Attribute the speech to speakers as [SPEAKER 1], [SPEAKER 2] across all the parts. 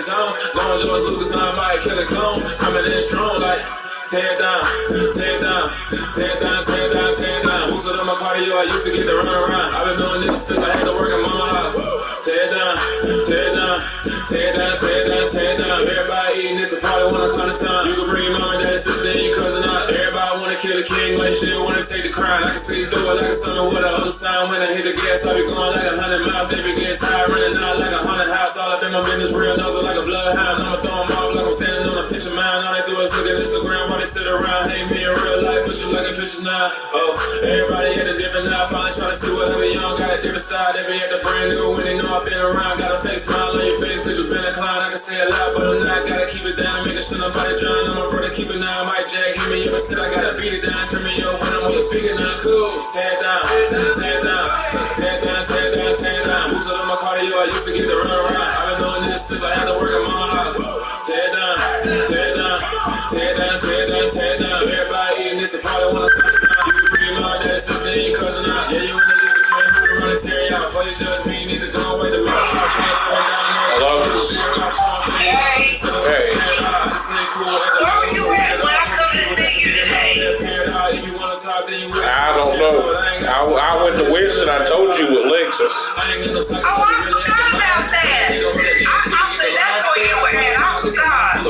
[SPEAKER 1] Aaron Jones. Long George Lucas, I might kill a clone. I'm in there strong like tear down, tear down, tear down, tear down, tear down. Boosted on my cardio, I used to get to run around. I've been doing this since I had to work in my house. Tear down, tear down, tear down, tear down, tear down. Everybody eating this a party when I'm trying to time. You can bring your mom and dad, sister, and your cousin out. Everybody wanna kill the king, like shit, wanna take the crown. I can see through it like a summer with the other sign. When I hit the gas, I be going like 100 miles. They be getting tired, running out like 100 house. All up in my business, real nose like a bloodhound. I'ma throw them off like I'm standing on a picture mound. All they do is look at Instagram while they sit around. Hate me in real life, but you like a pictures now. Oh, everybody had a different now. Finally trying to see what I'm young. Got a different style, they be at the brand new. When they know I've been around, got a fake smile on your face, cause you been a clown. I can say a lot, but I'm not. Gotta keep it down, making sure nobody drown. I'm a brother, keep it down. Mike Jack, hit me up and said I gotta beat it down. Turn me up when I'm on your speaker now. Cool. Tear down, tear down, tear down, tear down, tear down. Boosted on my cardio, I used to get to run around. I've been doing this since I had to work in my house. Tear down, tear down, tear down, tear down, tear down. Everybody eating this and probably wanna find the time. You can bring your mom, dad, sister, and your cousin out. Yeah, you in the league, train, who to run and tear you out. Before you judge me, you need to go away to me. I'm trying to tear down.
[SPEAKER 2] Hello?
[SPEAKER 1] Hey.
[SPEAKER 3] Where you at when I come to see you today?
[SPEAKER 2] I don't know. I went to Winston. I told you with Lexus.
[SPEAKER 3] Oh, I forgot about that. I said that's where you were at. I forgot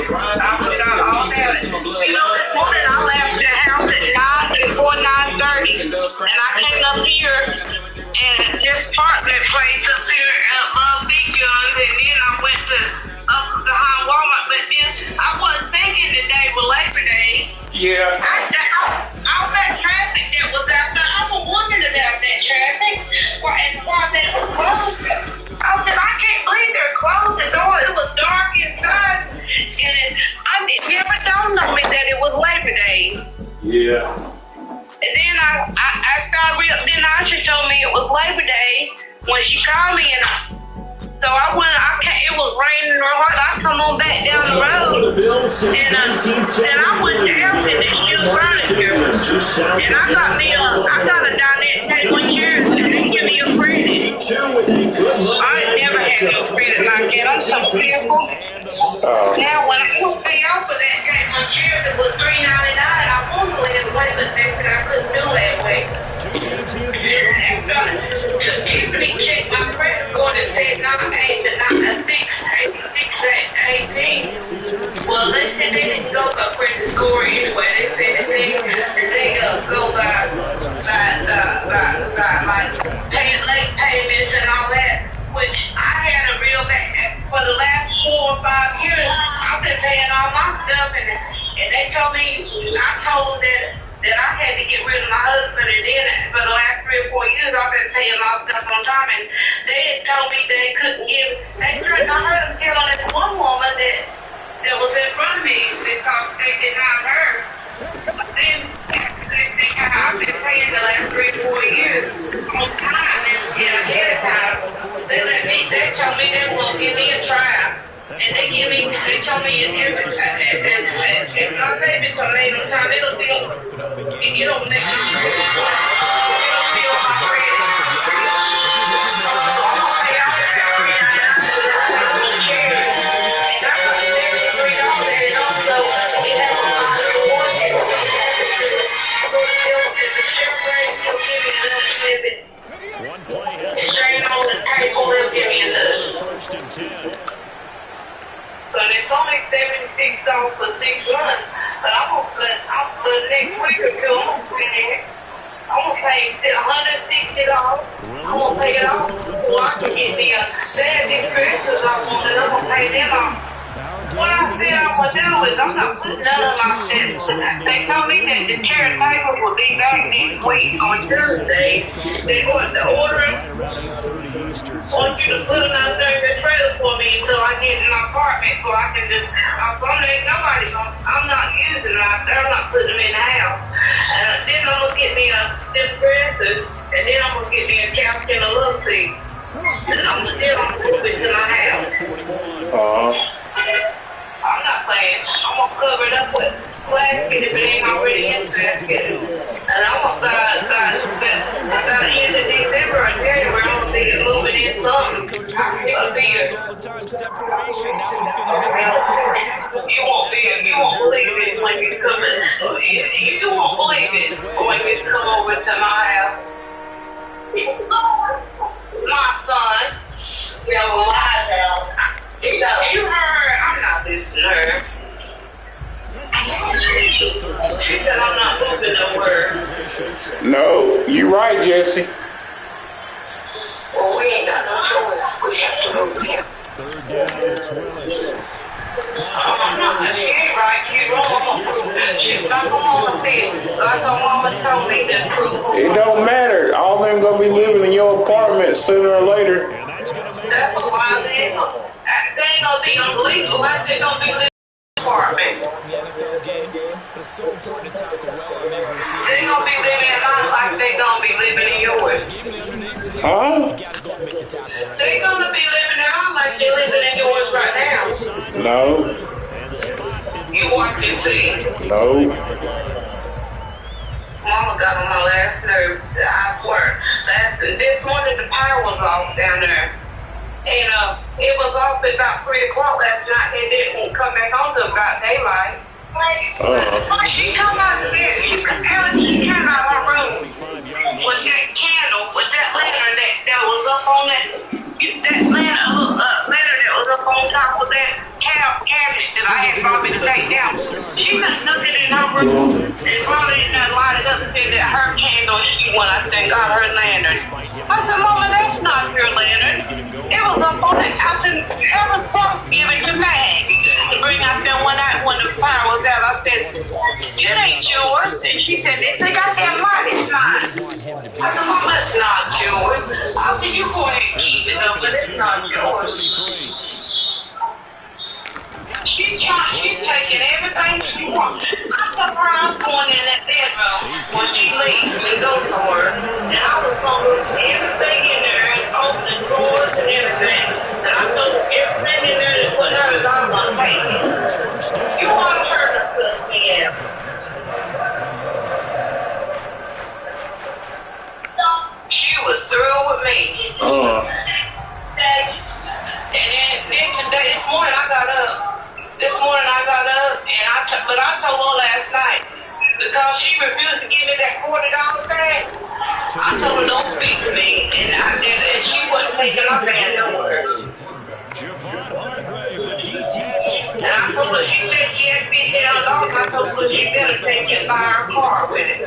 [SPEAKER 3] all about it. You know, this morning I left the house at 9 before 9:30, and I came up here and just parked that place up here at Love Big Guns, and then I went to up behind Walmart. But then I wasn't thinking today was Labor Day.
[SPEAKER 2] Yeah.
[SPEAKER 3] All that traffic that was out there, I was wondering about that traffic. And why they were closed. I said, I can't believe they're closed the door. It was dark inside. And it never dawned on me that it was Labor Day.
[SPEAKER 2] Yeah.
[SPEAKER 3] And then then Asha told me it was Labor Day when she called me, and so it was raining real hard. I come on back down the road, and I went down in this new furniture, and I got a dinette table chair, and they give me a credit. I never had no credit like that. I'm so fearful. Now, when I put pay off for that table chair that was $3.99, I wanted to live away, but they said I couldn't do that way. Tiffany checked my credit score and said 18. Well, they said they didn't go by credit score anyway. They said that they go by like paying late payments and all that, which I had a real bad for the last 4 or 5 years. I've been paying all my stuff, and they told me, I told them that I had to get rid of my husband, and then for the last 3 or 4 years I've been paying my stuff on time, and they had told me they couldn't give. I heard them telling this one woman that was in front of me because they denied her. But then they see how I've been paying the last 3 or 4 years on time and ahead of time. They told me they were gonna give me a trial. And they told me if I pay me some later time, it'll make me, it'll feel my credit. Straight on the table, they'll give me a nudge. So it's only $76 for 6 months, but I'm gonna next week or two, I'm gonna pay $160. I'm gonna pay it off, so I can get me they had these dresses I wanted. I'm gonna pay them off. What I said I'm gonna do is I'm not putting none of my sets. They told me that the chair and table will be back next week on Thursday. They're going to order it. I want you to put them out there in the trailer for me until I get in my apartment, so I can just, I'm not using them out there, I'm not putting them in the house. And then I'm going to get me them dresses, and then I'm going to get me a couch and a love seat. And I'm going to move it to my house. I'm not playing. I'm going to cover it up with plastic if it ain't already in plastic. And I'm going to by the end of December or January, I'm going to be moving in something. I can be a Yeah.
[SPEAKER 4] all the time. Separation, that's what's going to make the play successful.
[SPEAKER 3] You won't believe it when you come in. You won't believe it when you come over to my house. My son, tell him my house. You heard, I'm not listening to her. She said I'm not moving no word.
[SPEAKER 2] No, you right, Jesse.
[SPEAKER 3] Well, we ain't got no choice. We have to move here.
[SPEAKER 1] Third down, it's Willis.
[SPEAKER 3] I'm not, she ain't right. She's wrong. She's not the mama said. Like her mama told me the truth.
[SPEAKER 2] It don't matter. All them gonna be living in your apartment sooner or later.
[SPEAKER 1] And that's going to make
[SPEAKER 3] That's why they ain't gonna be illegal. Like they gonna be living in the apartment.
[SPEAKER 4] The NFL game, but it's so important to tackle well on these receivers.
[SPEAKER 3] They gonna be living in ours like they gonna be living in yours.
[SPEAKER 2] Huh?
[SPEAKER 4] You got to go and make the tackle right.
[SPEAKER 3] They gonna be living in ours like they living in yours right now.
[SPEAKER 2] No.
[SPEAKER 3] You watch and see.
[SPEAKER 2] No.
[SPEAKER 3] Mama got on my last nerve. I swear. This morning the power was off down there. And it was off at about 3 o'clock last night. It didn't come back on till about daylight. She come out of bed. You could tell she came out of her room with that candle, with that lantern that was up on that lantern that was up on top of that cabinet that I asked Bobby to take down. She got nothing in her room and Bobby didn't light it up and said that her candle she went, I think, got her lantern. I said, Mama, that's not your lantern. It was up on that. I said, ever fuck give it to Mag to bring out there when the fire was out. I said, it ain't yours. And she said, this thing got that light, it's mine. I said, Mama, it's not yours. I said, you go ahead and keep it up, but it's not yours. She's taking everything she wants. I told her I'm going in that bedroom when she leaves and goes somewhere. And I was going to put everything in there and open the drawers and everything. And I told her everything in there that put hers on my face. You want her to put me out. She was through with me. And then today, this morning I got up and I told her last night because she refused to give me that $40 back. I told her don't speak to me, and she wasn't taking her hand nowhere. And I told her she said she had $50. I told her she better take it and buy her car with it.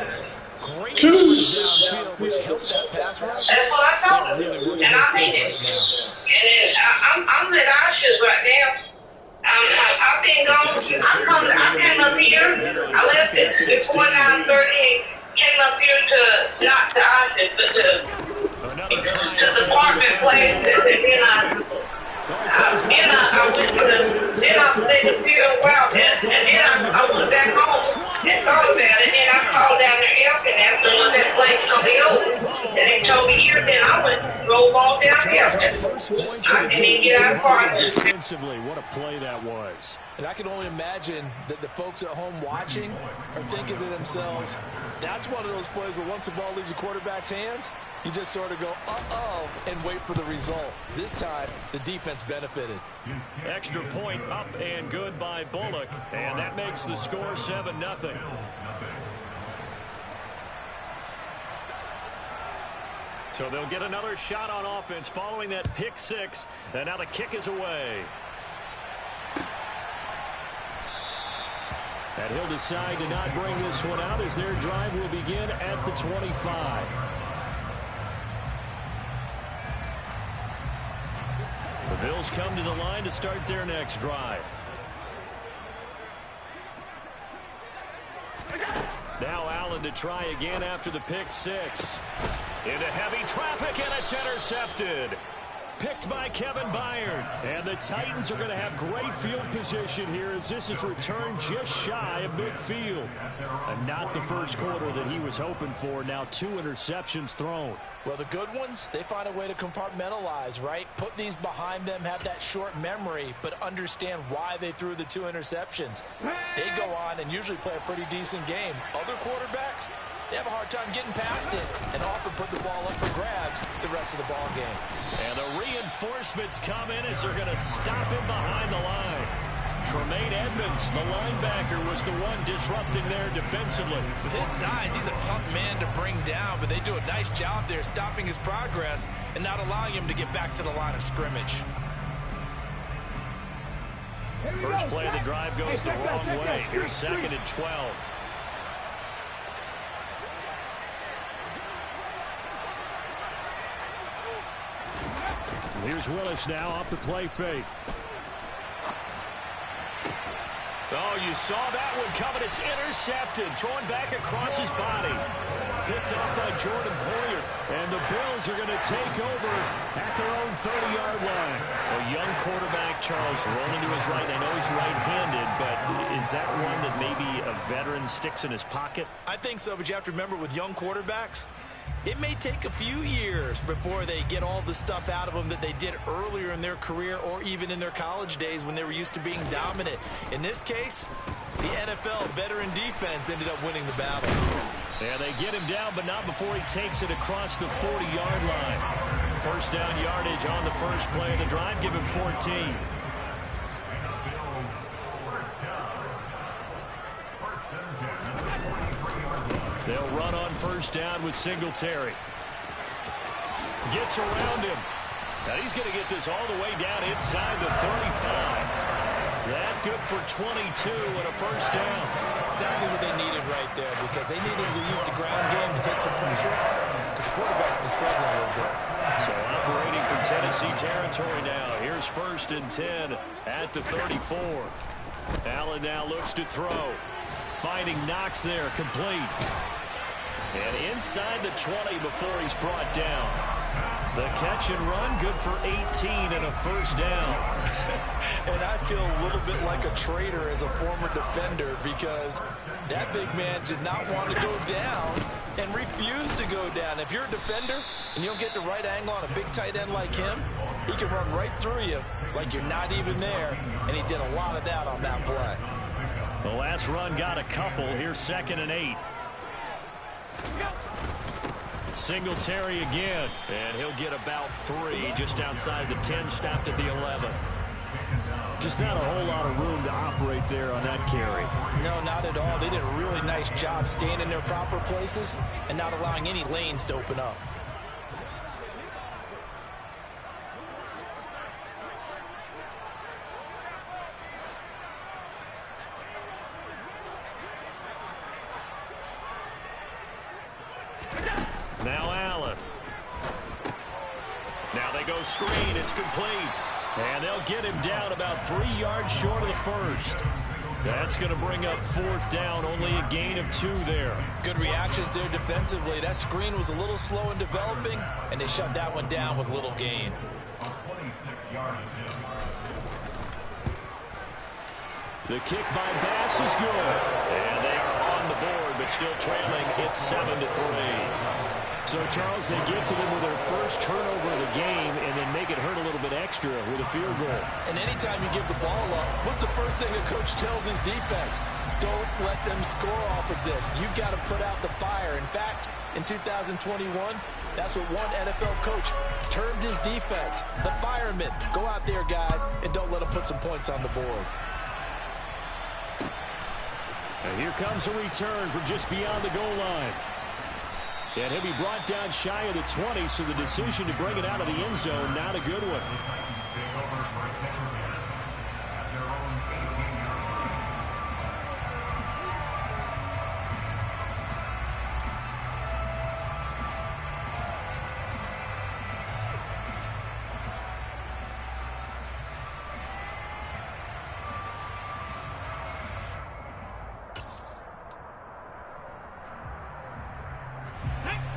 [SPEAKER 3] That's what I told her, and I mean it. And I'm at Ashes right now. I've been gone. I came up here. I left it before 9:30 and came up here to not to Ashes, but to the apartment place. And then I went to then I stayed up here a while, and then I went back home and thought about it. And then I called down there Elkin after when that place gonna be open. And they told me here, then I went drove on down Elkin. I didn't even get out of car.
[SPEAKER 1] Defensively, what a play that was.
[SPEAKER 4] And I can only imagine that the folks at home watching are thinking to themselves, that's one of those plays where once the ball leaves the quarterback's hands, you just sort of go, uh-oh, and wait for the result. This time, the defense benefited.
[SPEAKER 1] Extra point up and good by Bullock, and that makes the score 7-0. So they'll get another shot on offense following that pick six, and now the kick is away. And he'll decide to not bring this one out as their drive will begin at the 25. The Bills come to the line to start their next drive. Now Allen to try again after the pick six. Into heavy traffic, and it's intercepted. Picked by Kevin Byard. And the Titans are going to have great field position here as this is returned just shy of midfield. And not the first quarter that he was hoping for. Now 2 interceptions thrown.
[SPEAKER 4] Well, the good ones, they find a way to compartmentalize, right? Put these behind them, have that short memory, but understand why they threw the 2 interceptions. They go on and usually play a pretty decent game. Other quarterbacks, they have a hard time getting past it and often put the ball up for grabs the rest of the ball game.
[SPEAKER 5] And the reinforcements come in as they're going to stop him behind the line. Tremaine Edmonds, the linebacker, was the one disrupting there defensively.
[SPEAKER 4] With his size, he's a tough man to bring down, but they do a nice job there stopping his progress and not allowing him to get back to the line of scrimmage.
[SPEAKER 5] First play of the drive goes the wrong way. Here's 2nd and 12. Here's Willis now off the play fake. Oh, you saw that one coming. It's intercepted. Throwing back across his body. Picked up by Jordan Poyer. And the Bills are going to take over at their own 30-yard line. A young quarterback, Charles, rolling to his right. I know he's right-handed, but is that one that maybe a veteran sticks in his pocket?
[SPEAKER 4] I think so, but you have to remember with young quarterbacks, it may take a few years before they get all the stuff out of them that they did earlier in their career or even in their college days when they were used to being dominant. In this case, the NFL veteran defense ended up winning the battle.
[SPEAKER 5] Yeah, they get him down, but not before he takes it across the 40-yard line. First down yardage on the first play of the drive. Give him 14. They'll run on first down with Singletary. Gets around him. Now he's going to get this all the way down inside the 35. That good for 22 and a first down.
[SPEAKER 4] Exactly what they needed right there, because they needed to use the ground game to take some pressure off, because the quarterback's been struggling a little bit.
[SPEAKER 5] So operating from Tennessee territory now. Here's 1st and 10 at the 34. Allen now looks to throw. Finding Knox there, complete. And inside the 20 before he's brought down. The catch and run, good for 18 and a first down.
[SPEAKER 4] And I feel a little bit like a traitor as a former defender, because that big man did not want to go down and refused to go down. If you're a defender and you don't get the right angle on a big tight end like him, he can run right through you like you're not even there, and he did a lot of that on that play.
[SPEAKER 5] The last run got a couple. Here's 2nd and 8. Singletary again, and he'll get about 3 just outside the 10, stopped at the 11. Just not a whole lot of room to operate there on that carry.
[SPEAKER 4] No, not at all. They did a really nice job staying in their proper places and not allowing any lanes to open up.
[SPEAKER 5] Now Allen. Now they go screen. It's complete. And they'll get him down about 3 yards short of the first. That's going to bring up 4th down. Only a gain of 2 there.
[SPEAKER 4] Good reactions there defensively. That screen was a little slow in developing, and they shut that one down with little gain.
[SPEAKER 5] The kick by Bass is good. And they are on the board, but still trailing. It's 7-3. So, Charles, they get to them with their first turnover of the game and then make it hurt a little bit extra with a field goal.
[SPEAKER 4] And anytime you give the ball up, what's the first thing a coach tells his defense? Don't let them score off of this. You've got to put out the fire. In fact, in 2021, that's what one NFL coach termed his defense. The firemen. Go out there, guys, and don't let them put some points on the board.
[SPEAKER 5] And here comes a return from just beyond the goal line. And he'll be brought down shy of the 20, so the decision to bring it out of the end zone, not a good one.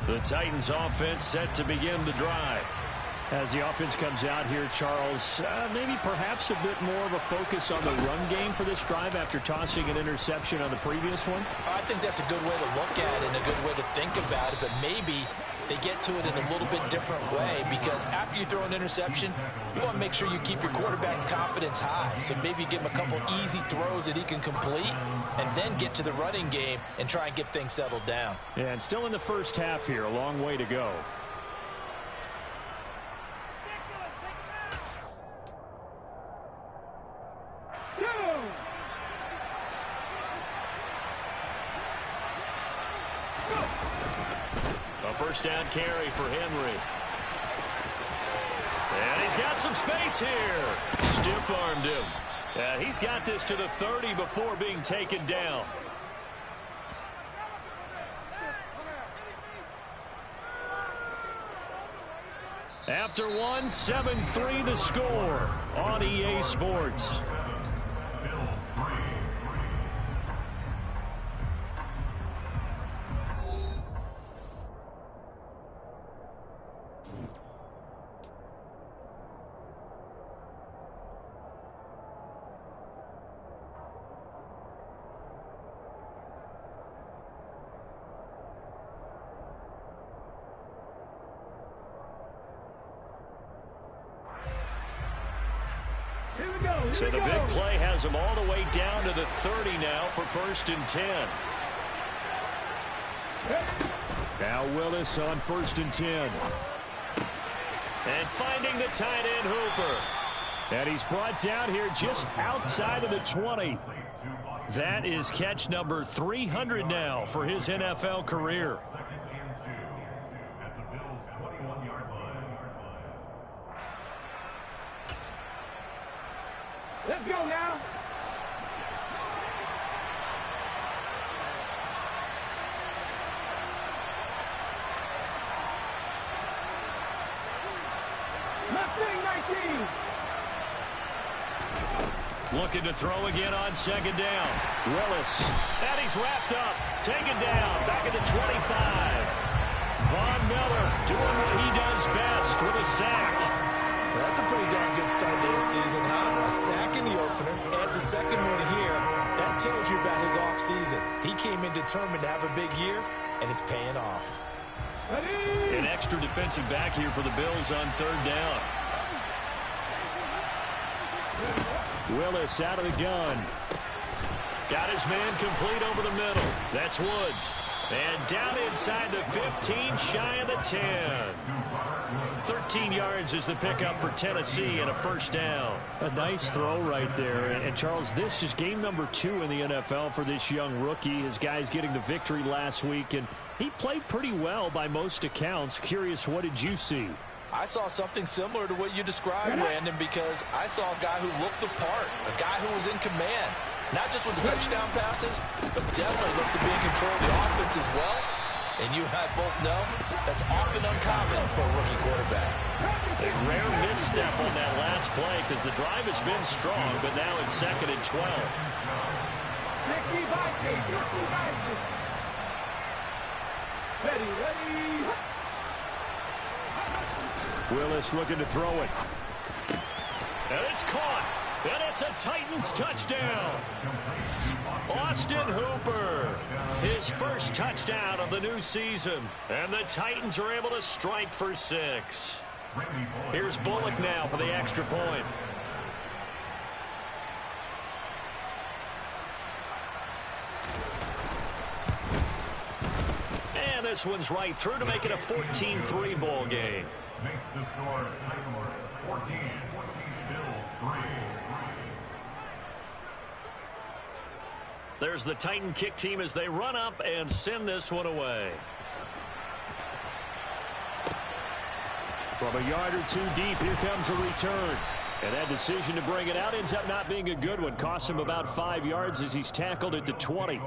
[SPEAKER 5] The Titans offense set to begin the drive. As the offense comes out here, Charles, maybe perhaps a bit more of a focus on the run game for this drive after tossing an interception on the previous one?
[SPEAKER 4] I think that's a good way to look at it and a good way to think about it, but maybe they get to it in a little bit different way, because after you throw an interception, you want to make sure you keep your quarterback's confidence high. So maybe give him a couple easy throws that he can complete, and then get to the running game and try and get things settled down.
[SPEAKER 5] Yeah, and still in the first half here, a long way to go. A first down carry for Henry. And he's got some space here. Stiff-armed him. He's got this to the 30 before being taken down. After one, 7-3 the score on EA Sports. So the big play has them all the way down to the 30 now for 1st and 10. Now Willis on 1st and 10. And finding the tight end Hooper. And he's brought down here just outside of the 20. That is catch number 300 now for his NFL career.
[SPEAKER 6] Let's go now.
[SPEAKER 5] Looking to throw again on 2nd down. Willis. And he's wrapped up. Taken down. Back at the 25. Von Miller doing what he does best with a sack.
[SPEAKER 4] That's a pretty darn good start to his season, huh? A sack in the opener, adds a second one here. That tells you about his offseason. He came in determined to have a big year, and it's paying off.
[SPEAKER 5] An extra defensive back here for the Bills on 3rd down. Willis out of the gun. Got his man complete over the middle. That's Woods. And down inside the 15, shy of the 10. 13 yards is the pickup for Tennessee and a 1st down.
[SPEAKER 7] A nice throw right there. And Charles, this is game number 2 in the NFL for this young rookie. His guys getting the victory last week, and he played pretty well by most accounts. Curious, what did you see?
[SPEAKER 4] I saw something similar to what you described, Brandon, because I saw a guy who looked the part, a guy who was in command. Not just with the touchdown passes, but definitely looked to be in control of the offense as well. And you and I both know that's often uncommon for a rookie quarterback.
[SPEAKER 5] A rare misstep on that last play because the drive has been strong, but now it's 2nd and 12.
[SPEAKER 6] Ready.
[SPEAKER 5] Willis looking to throw it. And it's caught. And it's a Titans touchdown. Austin Hooper, his first touchdown of the new season. And the Titans are able to strike for 6. Here's Bullock now for the extra point. And this one's right through to make it a 14-3 ball game.
[SPEAKER 8] Makes the score Titans 14, Bills 3.
[SPEAKER 5] There's the Titan kick team as they run up and send this one away.
[SPEAKER 7] From a yard or 2 deep, here comes a return. And that decision to bring it out ends up not being a good one. Costs him about 5 yards as he's tackled at the 20.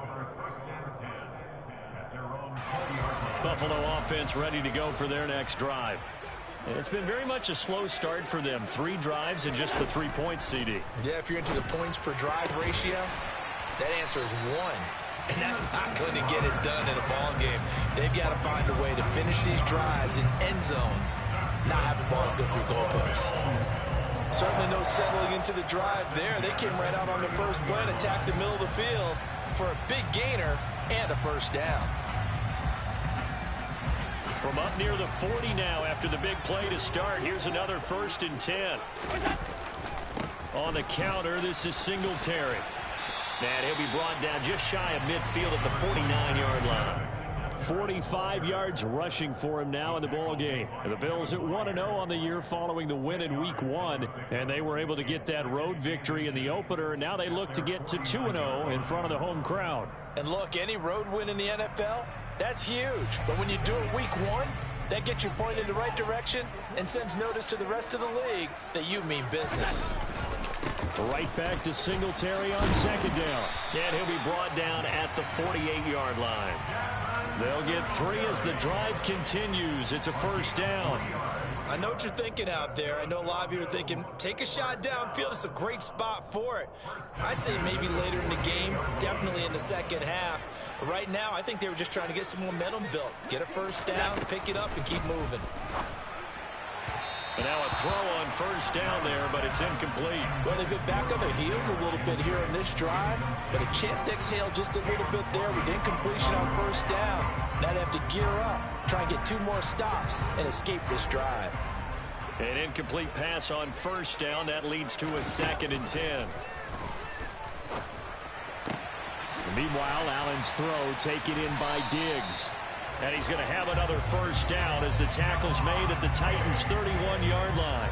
[SPEAKER 5] Buffalo offense ready to go for their next drive. It's been very much a slow start for them. 3 drives and just the 3 points, CD.
[SPEAKER 4] Yeah, if you're into the points per drive ratio, that answer is 1. And that's not going to get it done in a ball game. They've got to find a way to finish these drives in end zones, not having balls go through goalposts. Certainly no settling into the drive there. They came right out on the first play and attacked the middle of the field for a big gainer and a 1st down.
[SPEAKER 7] From up near the 40 now after the big play to start. Here's another 1st and 10. On the counter, this is Singletary. And he'll be brought down just shy of midfield at the 49-yard line. 45 yards rushing for him now in the ball game. And the Bills at 1-0 on the year following the win in Week 1. And they were able to get that road victory in the opener. And now they look to get to 2-0 in front of the home crowd.
[SPEAKER 4] And look, any road win in the NFL, that's huge. But when you do it Week 1, that gets you pointed in the right direction and sends notice to the rest of the league that you mean business.
[SPEAKER 7] Right back to Singletary on 2nd down. And he'll be brought down at the 48-yard line. They'll get 3 as the drive continues. It's a 1st down.
[SPEAKER 4] I know what you're thinking out there. I know a lot of you are thinking, take a shot downfield. It's a great spot for it. I'd say maybe later in the game, definitely in the second half. But right now, I think they were just trying to get some momentum built. Get a 1st down, pick it up, and keep moving.
[SPEAKER 7] And now a throw on 1st down there, but it's incomplete.
[SPEAKER 4] Well, they've been back on their heels a little bit here on this drive, but a chance to exhale just a little bit there with incompletion on 1st down. Now they have to gear up, try and get 2 more stops, and escape this drive.
[SPEAKER 7] An incomplete pass on 1st down. That leads to a 2nd and 10. Meanwhile, Allen's throw taken in by Diggs. And he's going to have another 1st down as the tackle's made at the Titans' 31-yard line.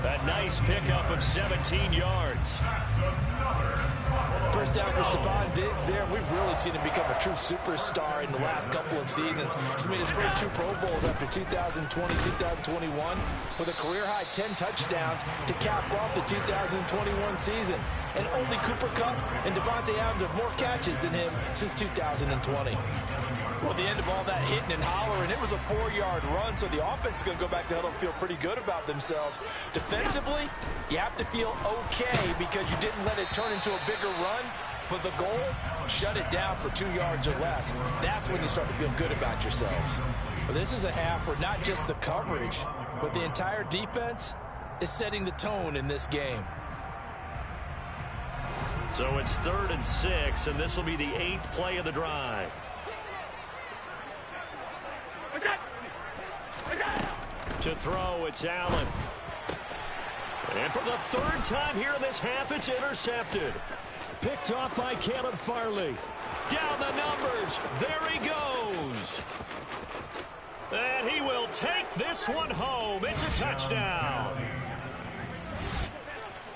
[SPEAKER 7] A nice pickup of 17 yards.
[SPEAKER 4] 1st down for Stephon Diggs there. We've really seen him become a true superstar in the last couple of seasons. He's made his first 2 Pro Bowls after 2020, 2021 with a career-high 10 touchdowns to cap off the 2021 season. And only Cooper Kupp and Devontae Adams have more catches than him since 2020. Well, the end of all that hitting and hollering, it was a 4-yard run, so the offense is going to go back to huddle and feel pretty good about themselves. Defensively, you have to feel okay because you didn't let it turn into a bigger run, but the goal, shut it down for 2 yards or less. That's when you start to feel good about yourselves. Well, this is a half where not just the coverage, but the entire defense is setting the tone in this game.
[SPEAKER 7] So it's 3rd and 6, and this will be the 8th play of the drive. To throw, it's Allen. And for the 3rd time here in this half, it's intercepted. Picked off by Caleb Farley. Down the numbers. There he goes. And he will take this one home. It's a touchdown.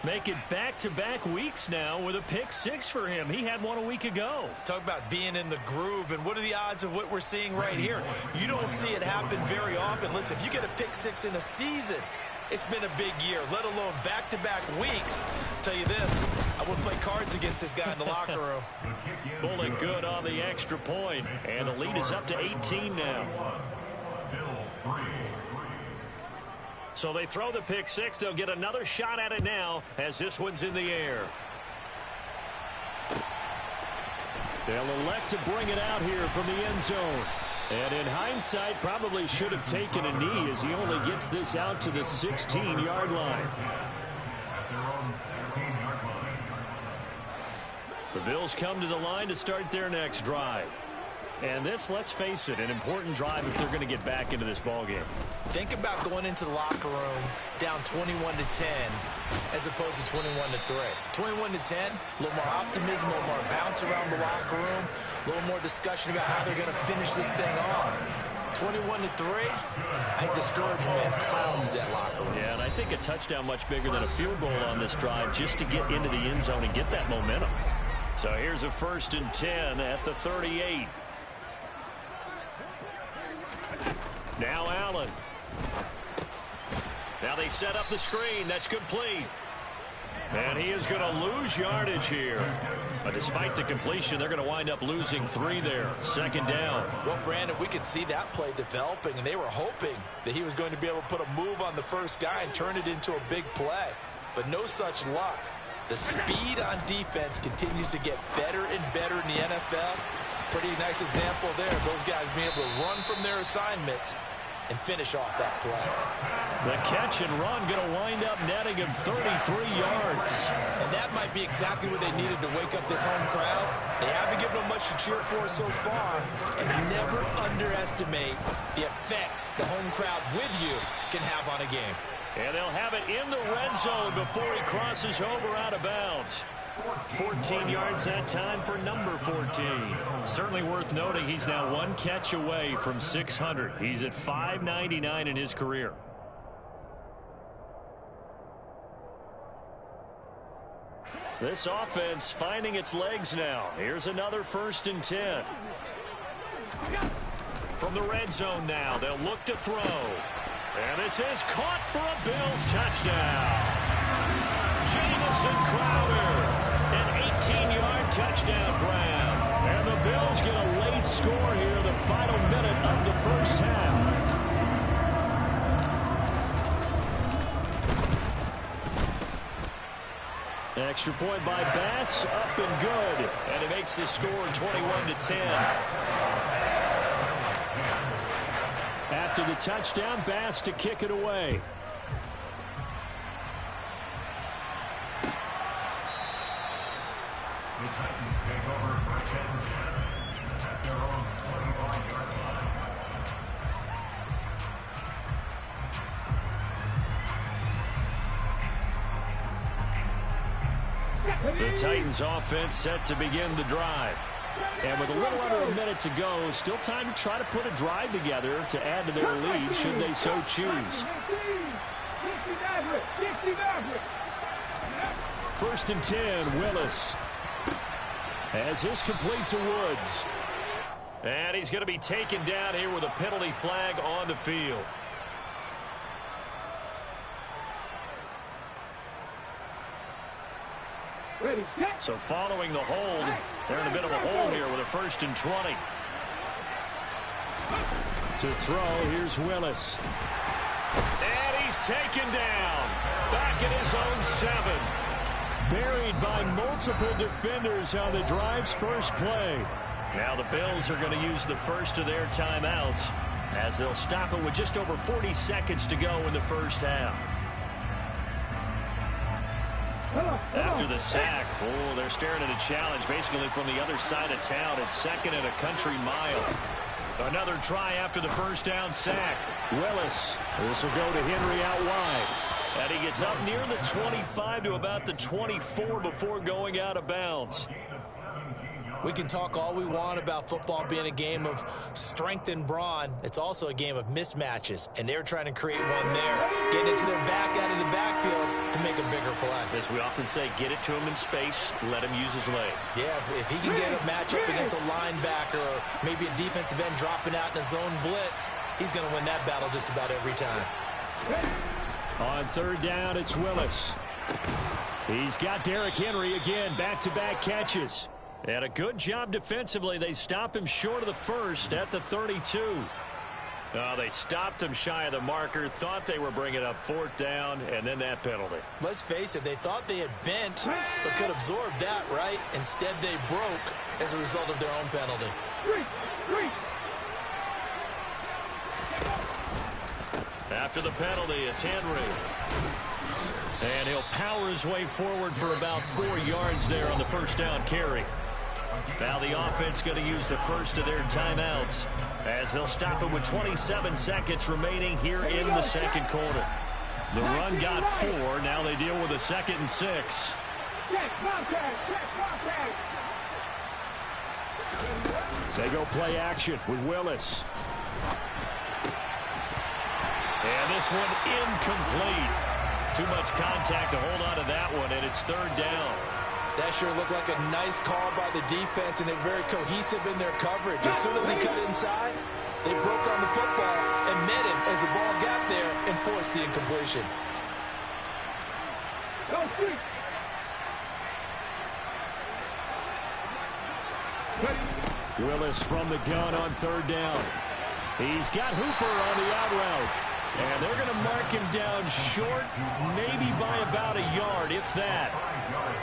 [SPEAKER 7] Make it back-to-back weeks now with a pick 6 for him. He had one a week ago.
[SPEAKER 4] Talk about being in the groove, and what are the odds of what we're seeing right here? You don't see it happen very often. Listen, if you get a pick 6 in a season, it's been a big year, let alone back-to-back weeks. I'll tell you this, I wouldn't play cards against this guy in the locker room.
[SPEAKER 7] Pulling good on the extra point, and the lead is up to 18 now. So they throw the pick 6. They'll get another shot at it now as this one's in the air. They'll elect to bring it out here from the end zone. And in hindsight, probably should have taken a knee as he only gets this out to the 16-yard line. The Bills come to the line to start their next drive. And this, let's face it, an important drive if they're going to get back into this ballgame.
[SPEAKER 4] Think about going into the locker room down 21-10 as opposed to 21-3. 21-10, a little more optimism, a little more bounce around the locker room, a little more discussion about how they're going to finish this thing off. 21-3, I think discouragement clouds that locker room.
[SPEAKER 7] Yeah, and I think a touchdown much bigger than a field goal on this drive just to get into the end zone and get that momentum. So here's a 1st and 10 at the 38. Now Allen. Now they set up the screen. That's complete. And he is going to lose yardage here. But despite the completion, they're going to wind up losing 3 there. 2nd down.
[SPEAKER 4] Well, Brandon, we could see that play developing, and they were hoping that he was going to be able to put a move on the first guy and turn it into a big play. But no such luck. The speed on defense continues to get better and better in the NFL. Pretty nice example there of those guys being able to run from their assignments
[SPEAKER 6] and finish off that play.
[SPEAKER 7] The catch and run going to wind up netting him 33 yards.
[SPEAKER 6] And that might be exactly what they needed to wake up this home crowd. They haven't given them much to cheer for so far, and never underestimate the effect the home crowd with you can have on a game.
[SPEAKER 7] And they'll have it in the red zone before he crosses over out of bounds. 14 yards that time for number 14. Certainly worth noting he's now one catch away from 600. He's at 599 in his career. This offense finding its legs now. Here's another 1st and 10. From the red zone now, they'll look to throw. And this is caught for a Bills touchdown. Jamison Crowder. An 18-yard touchdown grab. And the Bills get a late score here, the final minute of the first half. Extra point by Bass, up and good. And it makes the score 21-10. After the touchdown, Bass to kick it away.
[SPEAKER 8] The Titans take over for Tenn at their own 25-yard line.
[SPEAKER 7] The Titans offense set to begin the drive. And with a little under a minute to go, still time to try to put a drive together to add to their lead should they so choose. 1st and 10, Willis. As this complete to Woods. And he's going to be taken down here with a penalty flag on the field. So following the hold, they're in a bit of a hole here with a 1st and 20. To throw, here's Willis. And he's taken down. Back in his own 7. Buried by multiple defenders on the drive's first play. Now the Bills are going to use the first of their timeouts as they'll stop it with just over 40 seconds to go in the first half. After the sack, they're staring at a challenge basically from the other side of town. It's 2nd and a country mile. Another try after the first down sack. Willis. This will go to Henry out wide. And he gets up near the 25 to about the 24 before going out of bounds.
[SPEAKER 6] We can talk all we want about football being a game of strength and brawn. It's also a game of mismatches, and they're trying to create one there, getting it to their back out of the backfield to make a bigger play.
[SPEAKER 7] As we often say, get it to him in space, let him use his leg.
[SPEAKER 6] Yeah, if he can get a matchup against a linebacker or maybe a defensive end dropping out in a zone blitz, he's going to win that battle just about every time.
[SPEAKER 7] On 3rd down, it's Willis. He's got Derrick Henry again, back-to-back catches. And a good job defensively. They stop him short of the first at the 32. They stopped him shy of the marker, thought they were bringing up 4th down, and then that penalty.
[SPEAKER 6] Let's face it, they thought they had bent but could absorb that, right? Instead, they broke as a result of their own penalty.
[SPEAKER 7] After the penalty, it's Henry. And he'll power his way forward for about 4 yards there on the first down carry. Now the offense going to use the first of their timeouts as they'll stop it with 27 seconds remaining here in the second quarter. The run got 4. Now they deal with a 2nd and 6. They go play action with Willis. And this one incomplete. Too much contact to hold on to that one, and it's 3rd down.
[SPEAKER 6] That sure looked like a nice call by the defense, and they're very cohesive in their coverage. As soon as he cut inside, they broke on the football and met him as the ball got there and forced the incompletion.
[SPEAKER 7] Willis from the gun on 3rd down. He's got Hooper on the out route. And they're going to mark him down short, maybe by about a yard, if that.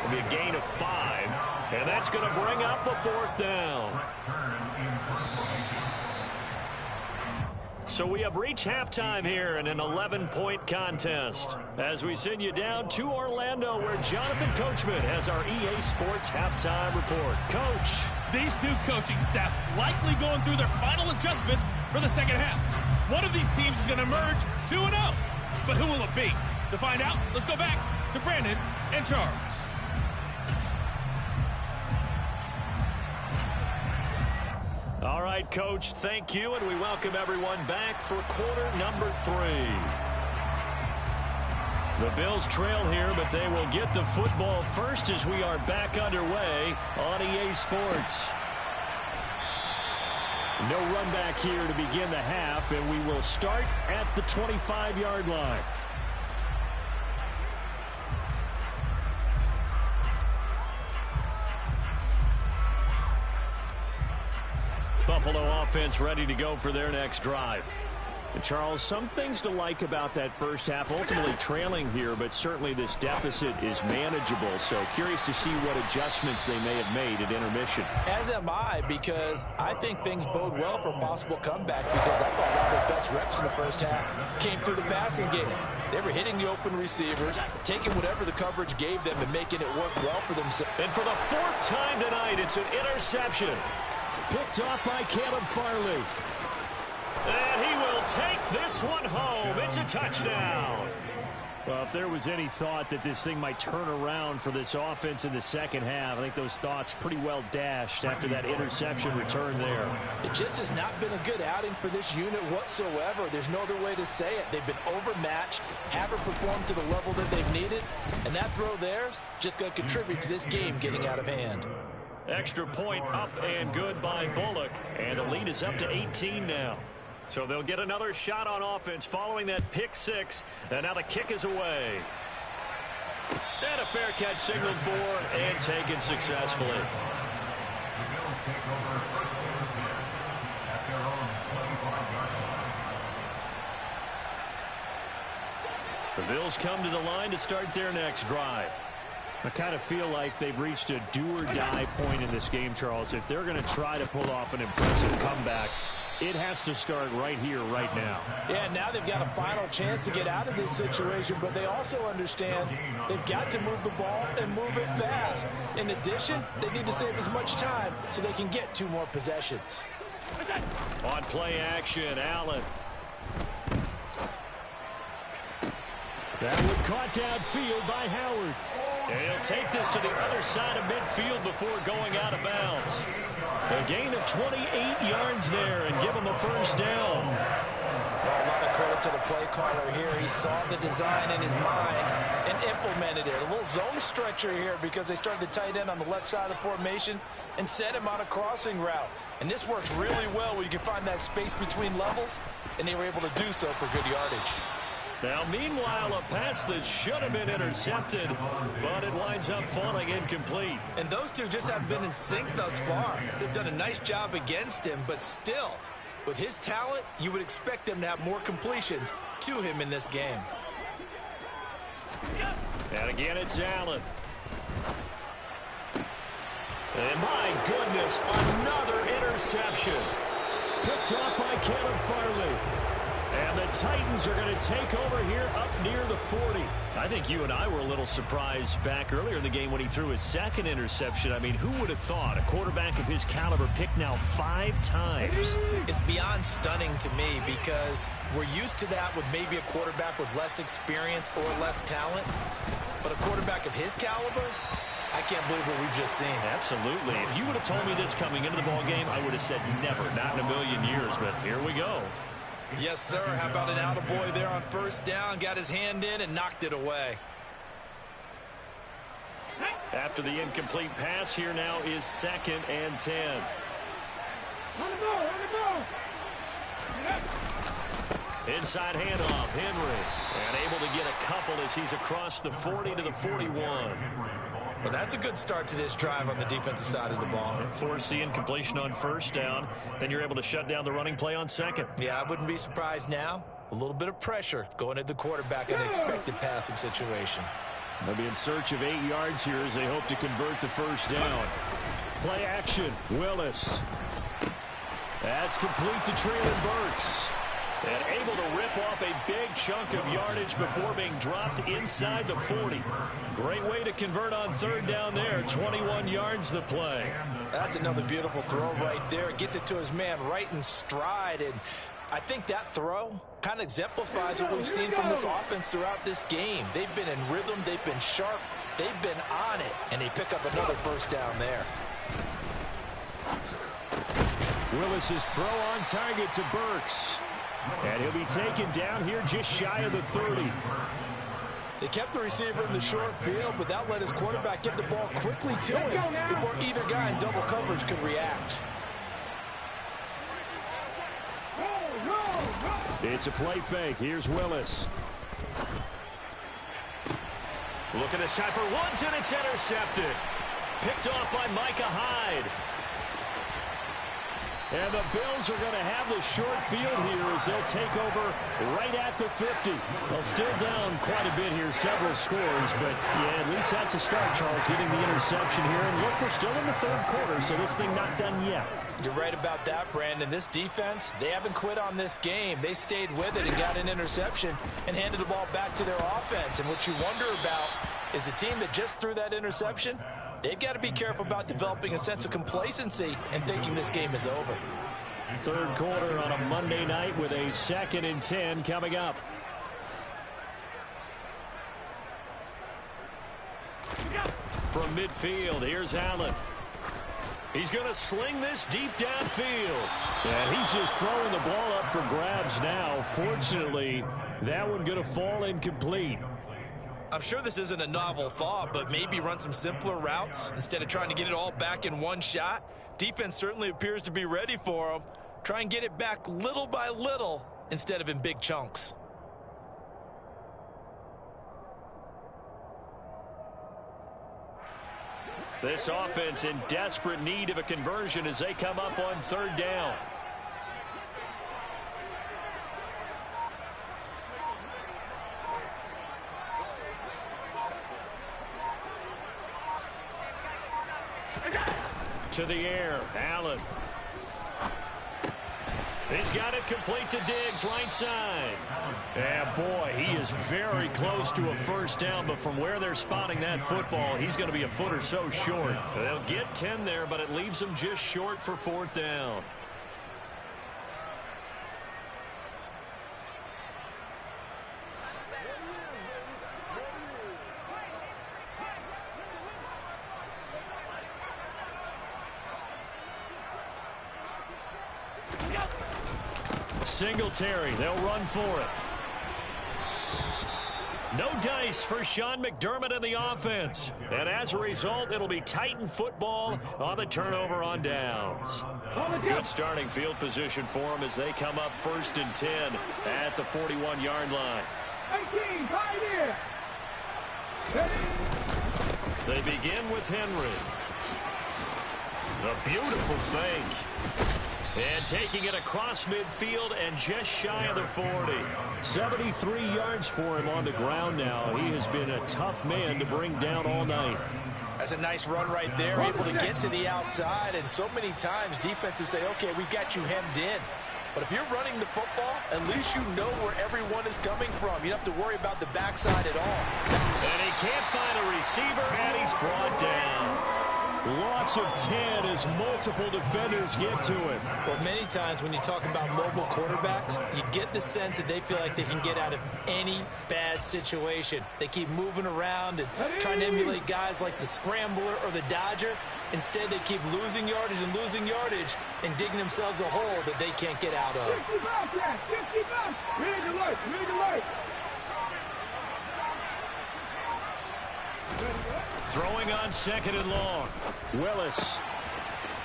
[SPEAKER 7] It'll be a gain of 5. And that's going to bring up a 4th down. So we have reached halftime here in an 11-point contest as we send you down to Orlando where Jonathan Coachman has our EA Sports halftime report. Coach.
[SPEAKER 9] These two coaching staffs likely going through their final adjustments for the second half. One of these teams is going to emerge 2-0. But who will it be? To find out, let's go back to Brandon and Charles.
[SPEAKER 7] All right, Coach, thank you, and we welcome everyone back for quarter number 3. The Bills trail here, but they will get the football first as we are back underway on EA Sports. No run back here to begin the half, and we will start at the 25-yard line. Buffalo offense ready to go for their next drive. And Charles, some things to like about that first half. Ultimately trailing here, but certainly this deficit is manageable. So curious to see what adjustments they may have made at intermission.
[SPEAKER 6] As am I, because I think things bode well for a possible comeback, because I thought one of their best reps in the first half came through the passing game. They were hitting the open receivers, taking whatever the coverage gave them and making it work well for themselves.
[SPEAKER 7] And for the 4th time tonight, it's an interception. Picked off by Caleb Farley. And he will take this one home. It's a touchdown. Well, if there was any thought that this thing might turn around for this offense in the second half, I think those thoughts pretty well dashed after that interception return there.
[SPEAKER 6] It just has not been a good outing for this unit whatsoever. There's no other way to say it. They've been overmatched, haven't performed to the level that they've needed, and that throw there is just going to contribute to this game getting out of hand.
[SPEAKER 7] Extra point up and good by Bullock. And the lead is up to 18 now. So they'll get another shot on offense following that pick 6. And now the kick is away. And a fair catch signaled for and taken successfully.
[SPEAKER 8] The Bills take over first and 10 at their own 25-yard line.
[SPEAKER 7] The Bills come to the line to start their next drive. I kind of feel like they've reached a do-or-die point in this game, Charles. If they're going to try to pull off an impressive comeback, it has to start right here, right now.
[SPEAKER 6] Yeah, now they've got a final chance to get out of this situation, but they also understand they've got to move the ball and move it fast. In addition, they need to save as much time so they can get 2 more possessions.
[SPEAKER 7] On play action, Allen. That one caught downfield by Howard. And he'll take this to the other side of midfield before going out of bounds. A gain of 28 yards there and give him a first down.
[SPEAKER 6] Well, a lot of credit to the play caller here. He saw the design in his mind and implemented it. A little zone stretcher here because they started the tight end on the left side of the formation and sent him on a crossing route. And this works really well where you can find that space between levels, and they were able to do so for good yardage.
[SPEAKER 7] Now, meanwhile, a pass that should have been intercepted, but it winds up falling incomplete.
[SPEAKER 6] And those two just haven't been in sync thus far. They've done a nice job against him, but still, with his talent, you would expect them to have more completions to him in this game.
[SPEAKER 7] And again, it's Allen. And my goodness, another interception. Picked off by Caleb Farley. And the Titans are going to take over here up near the 40. I think you and I were a little surprised back earlier in the game when he threw his second interception. I mean, who would have thought a quarterback of his caliber picked now 5 times?
[SPEAKER 6] It's beyond stunning to me because we're used to that with maybe a quarterback with less experience or less talent. But a quarterback of his caliber, I can't believe what we've just seen.
[SPEAKER 7] Absolutely. If you would have told me this coming into the ball game, I would have said never, not in a million years. But here we go.
[SPEAKER 6] Yes, sir. How about an attaboy there on first down? Got his hand in and knocked it away.
[SPEAKER 7] After the incomplete pass, here now is 2nd and 10. Inside handoff, Henry. And able to get a couple as he's across the 40 to the 41.
[SPEAKER 6] Well, that's a good start to this drive on the defensive side of the ball.
[SPEAKER 7] Force the incompletion on first down. Then you're able to shut down the running play on second.
[SPEAKER 6] Yeah, I wouldn't be surprised now. A little bit of pressure going at the quarterback in an expected passing situation.
[SPEAKER 7] They'll be in search of 8 yards here as they hope to convert the first down. Play action, Willis. That's complete to Treylon Burks. And able to rip off a big chunk of yardage before being dropped inside the 40. Great way to convert on third down there. 21 yards the play.
[SPEAKER 6] That's another beautiful throw right there. Gets it to his man right in stride. And I think that throw kind of exemplifies what we've seen from this offense throughout this game. They've been in rhythm. They've been sharp. They've been on it. And they pick up another first down there.
[SPEAKER 7] Willis is throw on target to Burks. And he'll be taken down here just shy of the 30.
[SPEAKER 6] They kept the receiver in the short field, but that let his quarterback get the ball quickly to him before either guy in double coverage could react.
[SPEAKER 7] It's a play fake. Here's Willis.
[SPEAKER 5] Look at this time for Woods, and it's intercepted. Picked off by Micah Hyde.
[SPEAKER 7] And the Bills are going to have the short field here as they'll take over right at the 50. Well, still down quite a bit here, several scores, but yeah, at least that's a start, Charles, getting the interception here. And look, we're still in the third quarter, so this thing not done yet.
[SPEAKER 6] You're right about that, Brandon. This defense, they haven't quit on this game. They stayed with it and got an interception and handed the ball back to their offense. And what you wonder about is the team that just threw that interception, they've got to be careful about developing a sense of complacency and thinking this game is over.
[SPEAKER 7] Third quarter on a Monday night with a 2nd and 10 coming up. From midfield, here's Allen. He's going to sling this deep downfield. And he's just throwing the ball up for grabs now. Fortunately, that one going to fall incomplete.
[SPEAKER 6] I'm sure this isn't a novel thought, but maybe run some simpler routes instead of trying to get it all back in one shot. Defense certainly appears to be ready for him. Try and get it back little by little instead of in big chunks.
[SPEAKER 7] This offense in desperate need of a conversion as they come up on third down. To the air, Allen. He's got it complete to Diggs, right side. And boy, he is very close to a first down, but from where they're spotting that football, he's going to be a foot or so short. They'll get 10 there, but it leaves them just short for fourth down. Singletary, they'll run for it. No dice for Sean McDermott and the offense. And as a result, it'll be Titan football on the turnover on downs. Good starting field position for them as they come up 1st and 10 at the 41-yard line.
[SPEAKER 10] 18, right here.
[SPEAKER 7] They begin with Henry. A beautiful fake. And taking it across midfield and just shy of the 40. 73 yards for him on the ground now. He has been a tough man to bring down all night.
[SPEAKER 6] That's a nice run right there, able to get to the outside. And so many times defenses say, okay, we've got you hemmed in. But if you're running the football, at least you know where everyone is coming from. You don't have to worry about the backside at all.
[SPEAKER 7] And he can't find a receiver, and he's brought down. Loss of 10 as multiple defenders get to him.
[SPEAKER 6] Well, many times when you talk about mobile quarterbacks, you get the sense that they feel like they can get out of any bad situation. They keep moving around and trying to emulate guys like the Scrambler or the Dodger. Instead, they keep losing yardage and digging themselves a hole that they can't get out of.
[SPEAKER 10] 50 back, 50 back. Read alert.
[SPEAKER 7] Throwing on 2nd and long. Willis.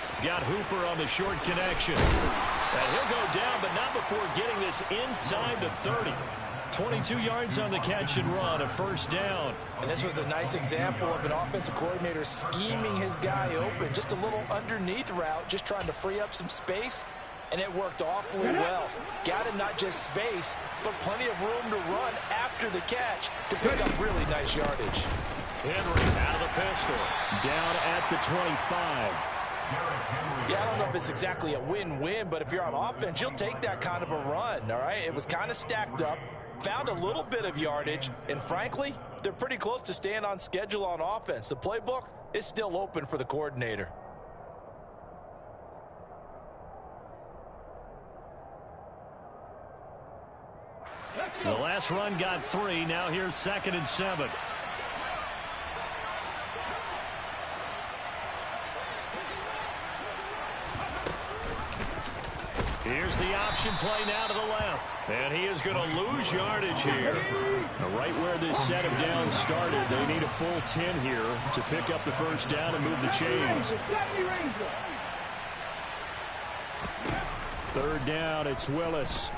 [SPEAKER 7] He's got Hooper on the short connection. And he'll go down, but not before getting this inside the 30. 22 yards on the catch and run, a first down.
[SPEAKER 6] And this was a nice example of an offensive coordinator scheming his guy open. Just a little underneath route, just trying to free up some space. And it worked awfully well. Got him not just space, but plenty of room to run after the catch to pick up really nice yardage.
[SPEAKER 7] Henry out of the pistol. Down at the 25.
[SPEAKER 4] Yeah, I don't know if it's exactly a win-win, but if you're on offense, you'll take that kind of a run, all right? It was kind of stacked up, found a little bit of yardage, and frankly, they're pretty close to staying on schedule on offense. The playbook is still open for the coordinator.
[SPEAKER 7] The last run got 3. Now here's 2nd and 7. Here's the option play now to the left. And he is going to lose yardage here. Right where this set of downs started, they need a full 10 here to pick up the first down and move the chains. 3rd down, it's Willis.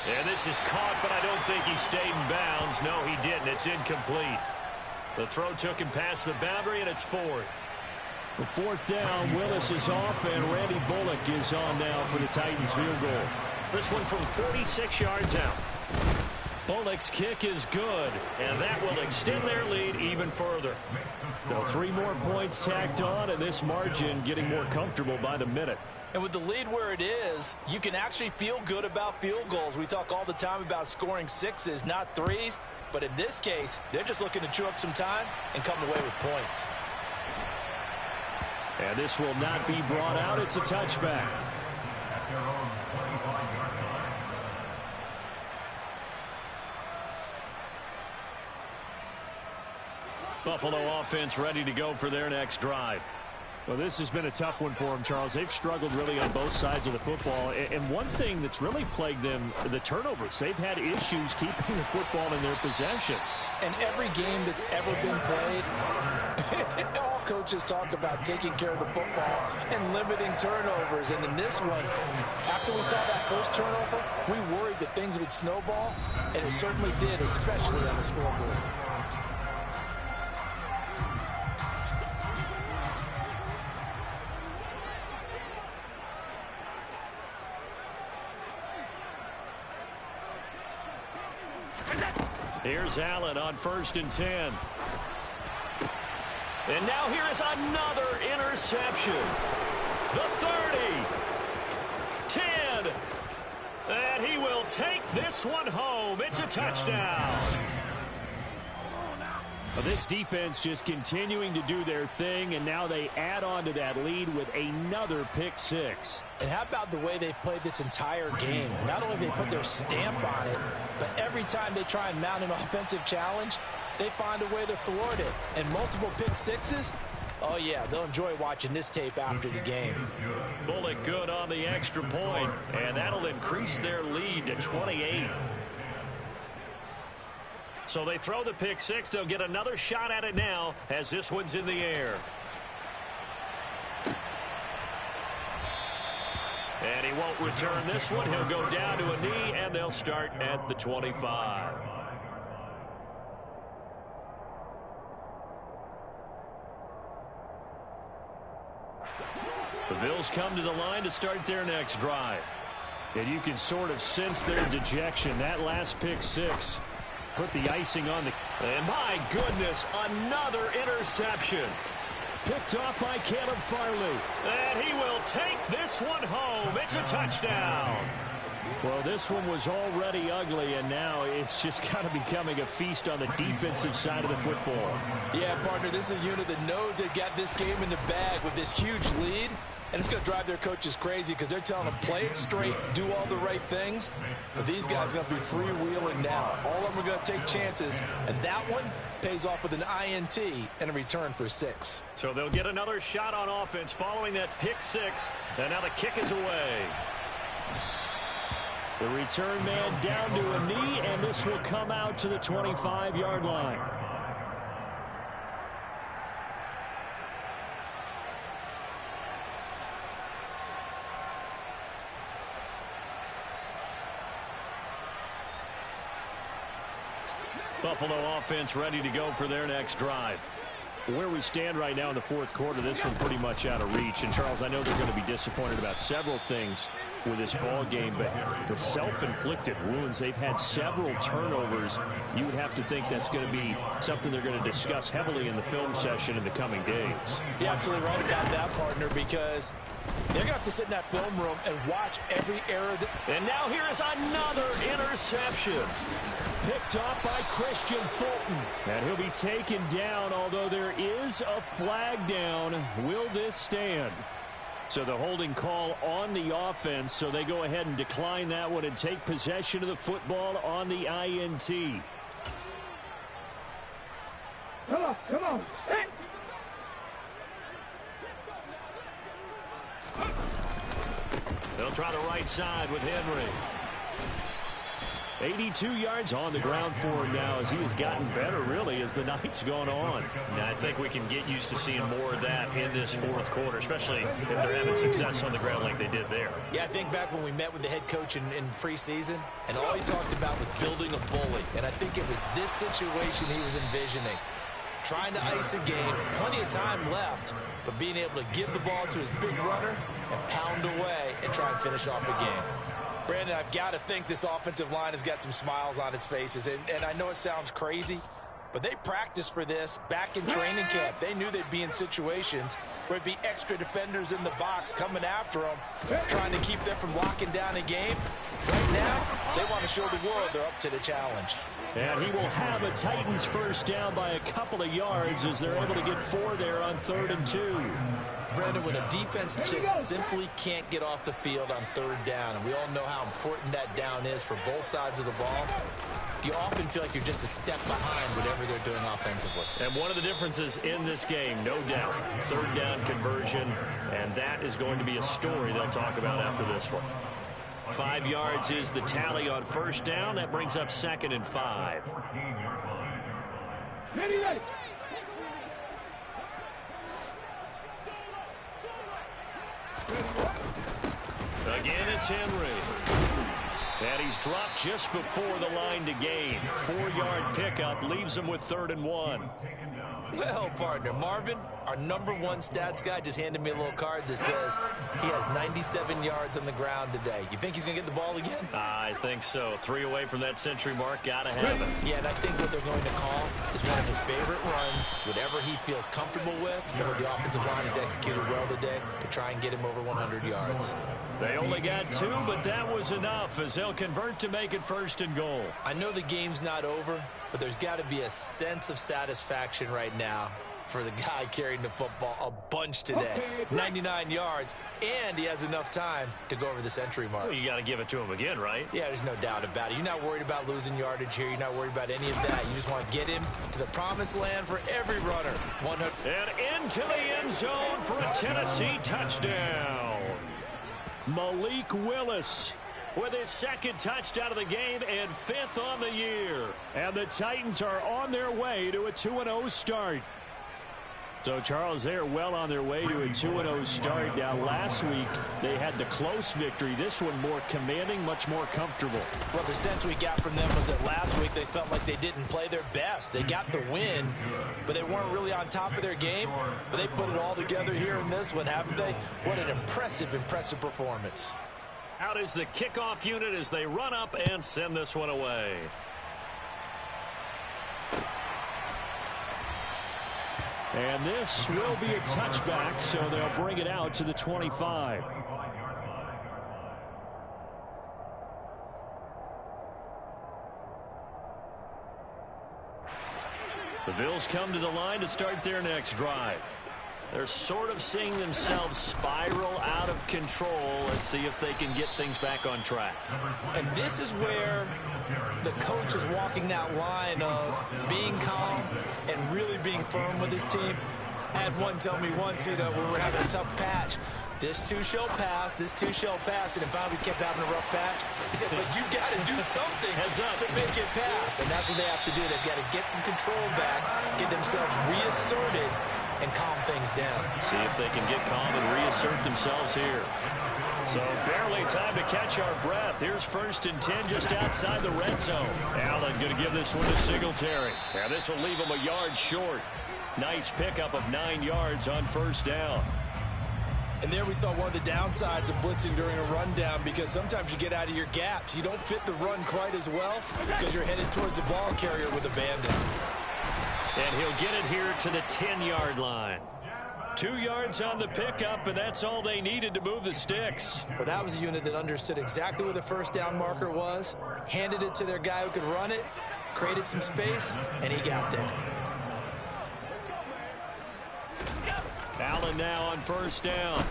[SPEAKER 7] And this is caught, but I don't think he stayed in bounds. No, he didn't. It's incomplete. The throw took him past the boundary, and it's 4th. The 4th down, Willis is off, and Randy Bullock is on now for the Titans field goal. This one from 46 yards out. Bullock's kick is good, and that will extend their lead even further. Now 3 more points tacked on, and this margin getting more comfortable by the minute.
[SPEAKER 4] And with the lead where it is, you can actually feel good about field goals. We talk all the time about scoring 6s, not 3s. But in this case, they're just looking to chew up some time and come away with points.
[SPEAKER 7] And this will not be brought out. It's a touchback. Buffalo offense ready to go for their next drive. Well, this has been a tough one for them, Charles. They've struggled really on both sides of the football. And one thing that's really plagued them, the turnovers. They've had issues keeping the football in their possession.
[SPEAKER 4] And every game that's ever been played, all coaches talk about taking care of the football and limiting turnovers. And in this one, after we saw that first turnover, we worried that things would snowball, and it certainly did, especially on the scoreboard.
[SPEAKER 7] Here's Allen on 1st and 10. And now here is another interception. The 30. 10. And he will take this one home. It's a touchdown. Well, this defense just continuing to do their thing, and now they add on to that lead with another pick 6.
[SPEAKER 4] And how about the way they've played this entire game? Not only have they put their stamp on it, but every time they try and mount an offensive challenge, they find a way to thwart it. And multiple pick 6s, oh yeah, they'll enjoy watching this tape after the game.
[SPEAKER 7] Bullock good on the extra point, and that'll increase their lead to 28. So they throw the pick 6. They'll get another shot at it now as this one's in the air. And he won't return this one. He'll go down to a knee, and they'll start at the 25. The Bills come to the line to start their next drive. And you can sort of sense their dejection. That last pick 6 put the icing on the... And my goodness, another interception. Picked off by Caleb Farley. And he will take this one home. It's a touchdown. Well, this one was already ugly, and now it's just kind of becoming a feast on the defensive side of the football.
[SPEAKER 4] Yeah, partner, this is a unit that knows they've got this game in the bag with this huge lead. And it's going to drive their coaches crazy because they're telling them, play it straight, do all the right things. But these guys are going to be freewheeling now. All of them are going to take chances. And that one pays off with an INT and a return for 6.
[SPEAKER 7] So they'll get another shot on offense following that pick 6. And now the kick is away. The return man down to a knee, and this will come out to the 25-yard line. Buffalo offense ready to go for their next drive. Where we stand right now in the fourth quarter, this one pretty much out of reach. And, Charles, I know they're going to be disappointed about several things with this ball game, but the self-inflicted wounds, they've had several turnovers. You would have to think that's going to be something they're going to discuss heavily in the film session in the coming days.
[SPEAKER 6] You're absolutely right about that, partner, because they're going to have to sit in that film room and watch every error.
[SPEAKER 7] And now here is another interception. Picked off by Christian Fulton. And he'll be taken down, although there is a flag down. Will this stand? So the holding call on the offense, so they go ahead and decline that one and take possession of the football on the INT.
[SPEAKER 10] Come on. Hey.
[SPEAKER 7] They'll try the right side with Henry. 82 yards on the ground for him now as he has gotten better, really, as the night's gone on.
[SPEAKER 5] Now, I think we can get used to seeing more of that in this fourth quarter, especially if they're having success on the ground like they did there.
[SPEAKER 6] Yeah, I think back when we met with the head coach in preseason, and all he talked about was building a bully. And I think it was this situation he was envisioning. Trying to ice a game, plenty of time left, but being able to give the ball to his big runner and pound away and try and finish off a game. Brandon, I've got to think this offensive line has got some smiles on its faces. And I know it sounds crazy, but they practiced for this back in training camp. They knew they'd be in situations where it'd be extra defenders in the box coming after them, trying to keep them from locking down a game. Right now, they want to show the world they're up to the challenge.
[SPEAKER 7] And he will have a Titans first down by a couple of yards as they're able to get 4 there on 3rd and 2.
[SPEAKER 6] Brandon, when a defense just simply can't get off the field on 3rd down, and we all know how important that down is for both sides of the ball, you often feel like you're just a step behind whatever they're doing offensively.
[SPEAKER 7] And one of the differences in this game, no doubt, 3rd down conversion, and that is going to be a story they'll talk about after this one. 5 yards is the tally on 1st down. That brings up 2nd and 5. Again, it's Henry. And he's dropped just before the line to gain. 4-yard pickup leaves him with 3rd and 1.
[SPEAKER 6] Well, partner, Marvin, our #1 stats guy, just handed me a little card that says he has 97 yards on the ground today. You think he's going to get the ball again?
[SPEAKER 7] I think so. 3 away from that century mark. Got to have it.
[SPEAKER 6] Yeah, and I think what they're going to call is one of his favorite runs, whatever he feels comfortable with, and what the offensive line has executed well today to try and get him over 100 yards.
[SPEAKER 7] They only got 2, but that was enough as they'll convert to make it 1st and goal.
[SPEAKER 6] I know the game's not over, but there's got to be a sense of satisfaction right now for the guy carrying the football a bunch today. 99 yards, and he has enough time to go over the century mark.
[SPEAKER 7] Well, you got to give it to him again, right?
[SPEAKER 6] Yeah, there's no doubt about it. You're not worried about losing yardage here. You're not worried about any of that. You just want to get him to the promised land for every runner.
[SPEAKER 7] And into the end zone for a Tennessee touchdown. Malik Willis with his 2nd touchdown of the game and 5th on the year. And the Titans are on their way to a 2-0 start. So, Charles, they're well on their way to a 2-0 start. Now, last week, they had the close victory. This one more commanding, much more comfortable.
[SPEAKER 6] Well, the sense we got from them was that last week they felt like they didn't play their best. They got the win, but they weren't really on top of their game. But they put it all together here in this one, haven't they? What an impressive, impressive performance.
[SPEAKER 7] Out is the kickoff unit as they run up and send this one away. And this will be a touchback, so they'll bring it out to the 25. The Bills come to the line to start their next drive. They're sort of seeing themselves spiral out of control. Let's see if they can get things back on track.
[SPEAKER 6] And this is where the coach is walking that line of being calm and really being firm with his team. I had one tell me once, you know, we were having a tough patch. This too shall pass, this too shall pass. And if we kept having a rough patch, he said, but you got to do something to make it pass. And that's what they have to do. They've got to get some control back, get themselves reasserted, and calm things down.
[SPEAKER 7] See if they can get calm and reassert themselves here. So barely time to catch our breath. Here's 1st and 10 just outside the red zone. Allen going to give this one to Singletary. Now this will leave him a yard short. Nice pickup of 9 yards on 1st down.
[SPEAKER 6] And there we saw one of the downsides of blitzing during a rundown, because sometimes you get out of your gaps. You don't fit the run quite as well because you're headed towards the ball carrier with abandon.
[SPEAKER 7] And he'll get it here to the 10-yard line. 2 yards on the pickup, and that's all they needed to move the sticks.
[SPEAKER 6] Well, that was a unit that understood exactly where the first down marker was, handed it to their guy who could run it, created some space, and he got there.
[SPEAKER 7] Allen now on first down.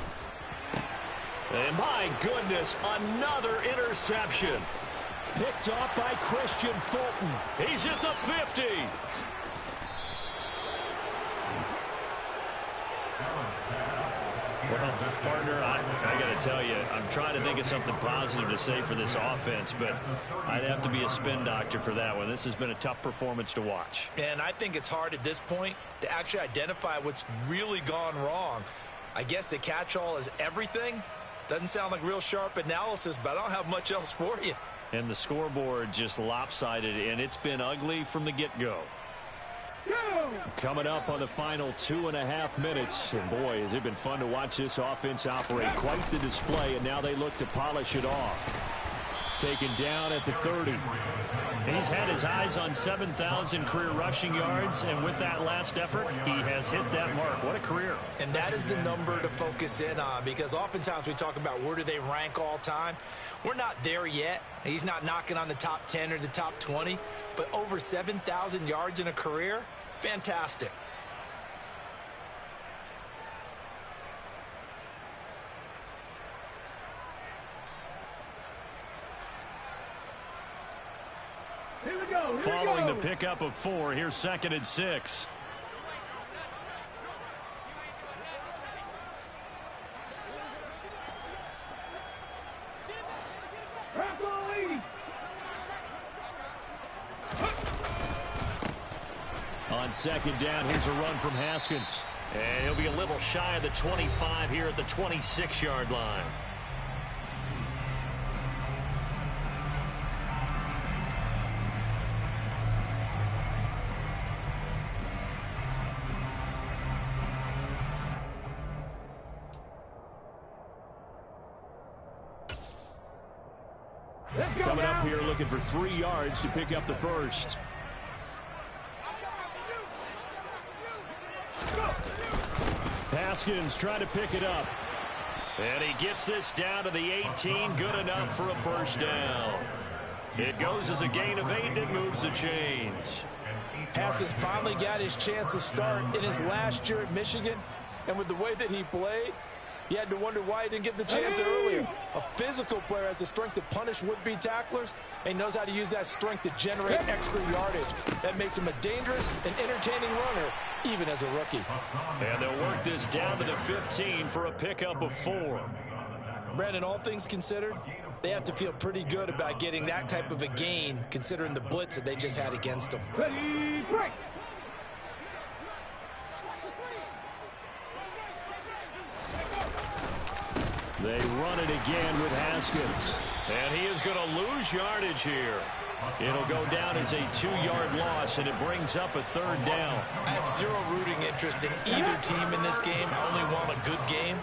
[SPEAKER 7] And my goodness, another interception. Picked off by Christian Fulton. He's at the 50. Well, partner, I got to tell you, I'm trying to think of something positive to say for this offense, but I'd have to be a spin doctor for that one. This has been a tough performance to watch.
[SPEAKER 6] And I think it's hard at this point to actually identify what's really gone wrong. I guess the catch-all is everything. Doesn't sound like real sharp analysis, but I don't have much else for you.
[SPEAKER 7] And the scoreboard just lopsided, and it's been ugly from the get-go. Coming up on the final 2.5 minutes, and boy, has it been fun to watch this offense operate. Quite the display, and now they look to polish it off. Taken down at the 30. He's had his eyes on 7,000 career rushing yards, and with that last effort, he has hit that mark. What a career.
[SPEAKER 6] And that is the number to focus in on, because oftentimes we talk about where do they rank all time. We're not there yet. He's not knocking on the top 10 or the top 20, but over 7,000 yards in a career, fantastic.
[SPEAKER 10] Here we go.
[SPEAKER 7] Following the pickup of 4, here's 2nd and 6. On 2nd down, here's a run from Haskins. And he'll be a little shy of the 25 here at the 26-yard line. Coming up here looking for 3 yards to pick up the first. Haskins trying to pick it up. And he gets this down to the 18. Good enough for a first down. It goes as a gain of 8, and it moves the chains.
[SPEAKER 6] Haskins finally got his chance to start in his last year at Michigan. And with the way that he played, you had to wonder why he didn't get the chance earlier. A physical player has the strength to punish would-be tacklers, and knows how to use that strength to generate extra yardage. That makes him a dangerous and entertaining runner, even as a rookie.
[SPEAKER 7] And they'll work this down to the 15 for a pickup of 4.
[SPEAKER 6] Brandon, all things considered, they have to feel pretty good about getting that type of a gain, considering the blitz that they just had against them.
[SPEAKER 10] Ready, break.
[SPEAKER 7] They run it again with Haskins. And he is going to lose yardage here. It'll go down as a 2-yard loss, and it brings up a 3rd down.
[SPEAKER 6] I have zero rooting interest in either team in this game. I only want a good game.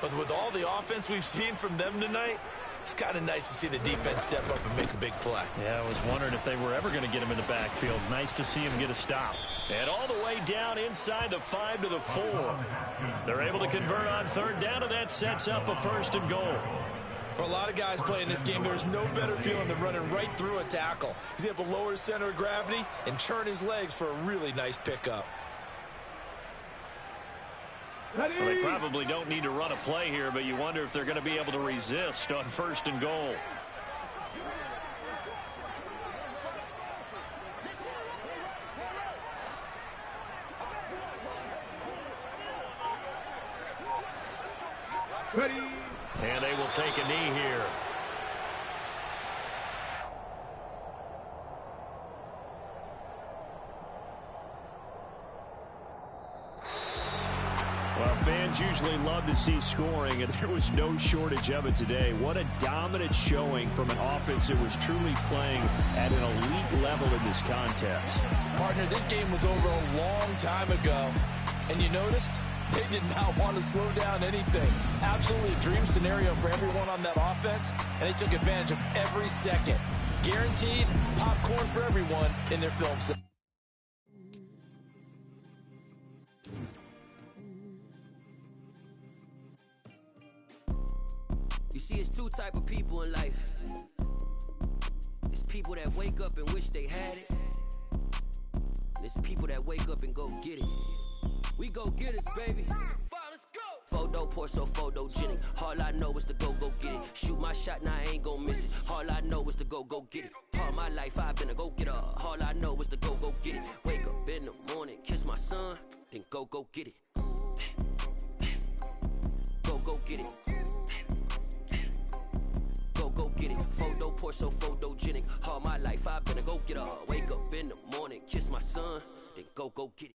[SPEAKER 6] But with all the offense we've seen from them tonight, it's kind of nice to see the defense step up and make a big play.
[SPEAKER 7] Yeah, I was wondering if they were ever going to get him in the backfield. Nice to see him get a stop. And all the way down inside the 5 to the 4. They're able to convert on 3rd down, and that sets up a 1st and goal.
[SPEAKER 6] For a lot of guys playing this game, there's no better feeling than running right through a tackle. He's able to lower his center of gravity and churn his legs for a really nice pickup.
[SPEAKER 7] Well, they probably don't need to run a play here, but you wonder if they're going to be able to resist on 1st and goal.
[SPEAKER 10] Ready.
[SPEAKER 7] And they will take a knee here. Well, fans usually love to see scoring, and there was no shortage of it today. What a dominant showing from an offense that was truly playing at an elite level in this contest.
[SPEAKER 6] Partner, this game was over a long time ago, and you noticed
[SPEAKER 4] They did not want to slow down anything. Absolutely a dream scenario for everyone on that offense, and they took advantage of every second. Guaranteed popcorn for everyone in their film set.
[SPEAKER 11] You see, it's two type of people in life. It's people that wake up and wish they had it. And it's people that wake up and go get it. We go get it, baby. Photo pour so photogenic. All I know is to go get it. Shoot my shot, now I ain't gon' miss it. All I know is to go get it. All my life I've been a go-getter. All I know is to go get it. Wake up in the morning, kiss my son, then go get it. Go get it. Go get it. Photo pour so photogenic. All my life I've been a go-getter. Wake up in the morning, kiss my son, then go get it.